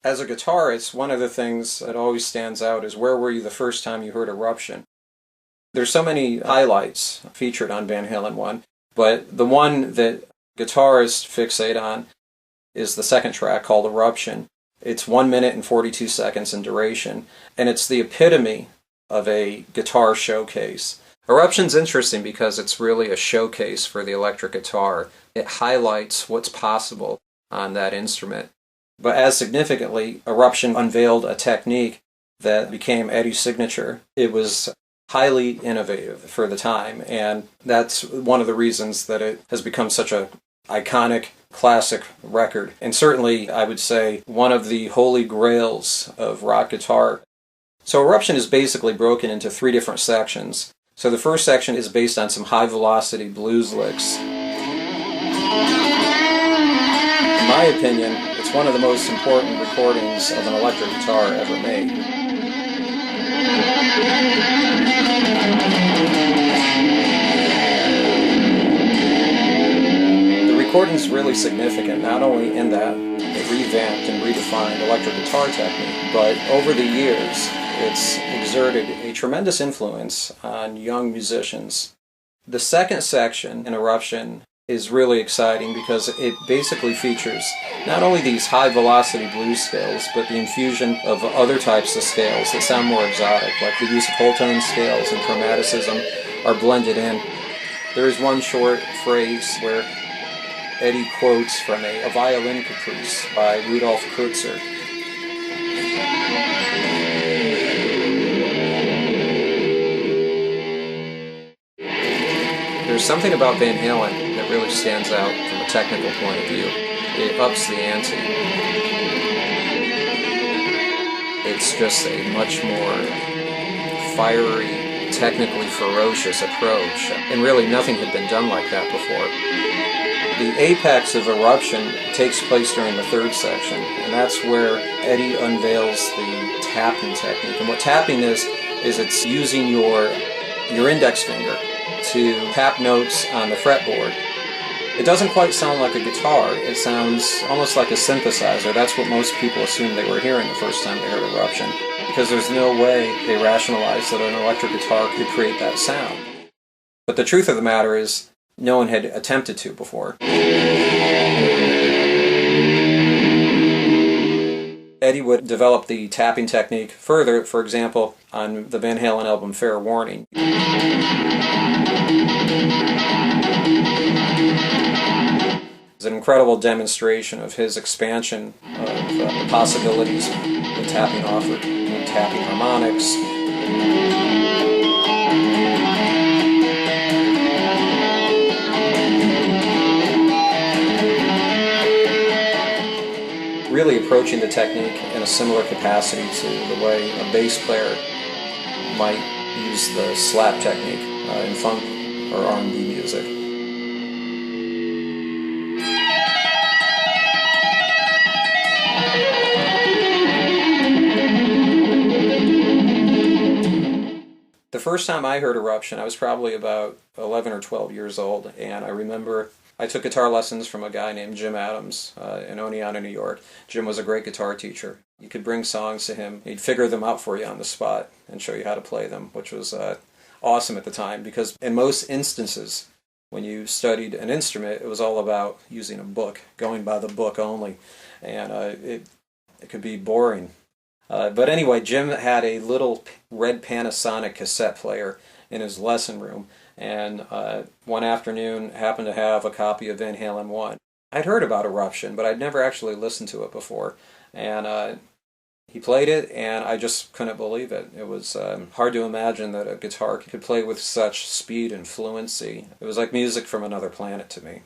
As a guitarist, one of the things that always stands out is where were you the first time you heard Eruption? There's so many highlights featured on Van Halen 1, but the one that guitarists fixate on is the second track called Eruption. It's 1 minute and 42 seconds in duration, and it's the epitome of a guitar showcase. Eruption's interesting because it's really a showcase for the electric guitar. It highlights what's possible on that instrument. But as significantly, Eruption unveiled a technique that became Eddie's signature. It was highly innovative for the time, and that's one of the reasons that it has become such a iconic, classic record. And certainly, I would say, one of the holy grails of rock guitar. So Eruption is basically broken into 3 different sections. So the first section is based on some high-velocity blues licks. In my opinion, it's one of the most important recordings of an electric guitar ever made. The recording's really significant, not only in that it revamped and redefined electric guitar technique, but over the years, it's exerted a tremendous influence on young musicians. The second section in Eruption is really exciting because it basically features not only these high-velocity blues scales, but the infusion of other types of scales that sound more exotic, like the use of whole tone scales and chromaticism are blended in. There is one short phrase where Eddie quotes from a violin caprice by Rudolf Kurtzer. There's something about Van Halen that really stands out from a technical point of view. It ups the ante. It's just a much more fiery, technically ferocious approach, and really nothing had been done like that before. The apex of Eruption takes place during the third section, and that's where Eddie unveils the tapping technique. And what tapping is it's using your index finger to tap notes on the fretboard. It doesn't quite sound like a guitar, it sounds almost like a synthesizer. That's what most people assumed they were hearing the first time they heard Eruption, because there's no way they rationalized that an electric guitar could create that sound. But the truth of the matter is, no one had attempted to before. Eddie would develop the tapping technique further, for example, on the Van Halen album Fair Warning. It's an incredible demonstration of his expansion of the possibilities that tapping offered, tapping harmonics. Really approaching the technique in a similar capacity to the way a bass player might use the slap technique in funk or R&B music. The first time I heard Eruption, I was probably about 11 or 12 years old, and I remember I took guitar lessons from a guy named Jim Adams in Oneonta, New York. Jim was a great guitar teacher. You could bring songs to him. He'd figure them out for you on the spot and show you how to play them, which was awesome at the time, because in most instances, when you studied an instrument, it was all about using a book, going by the book only, and it could be boring. But anyway, Jim had a little red Panasonic cassette player in his lesson room, and one afternoon happened to have a copy of Van Halen 1. I'd heard about Eruption, but I'd never actually listened to it before, and he played it, and I just couldn't believe it. It was hard to imagine that a guitar could play with such speed and fluency. It was like music from another planet to me.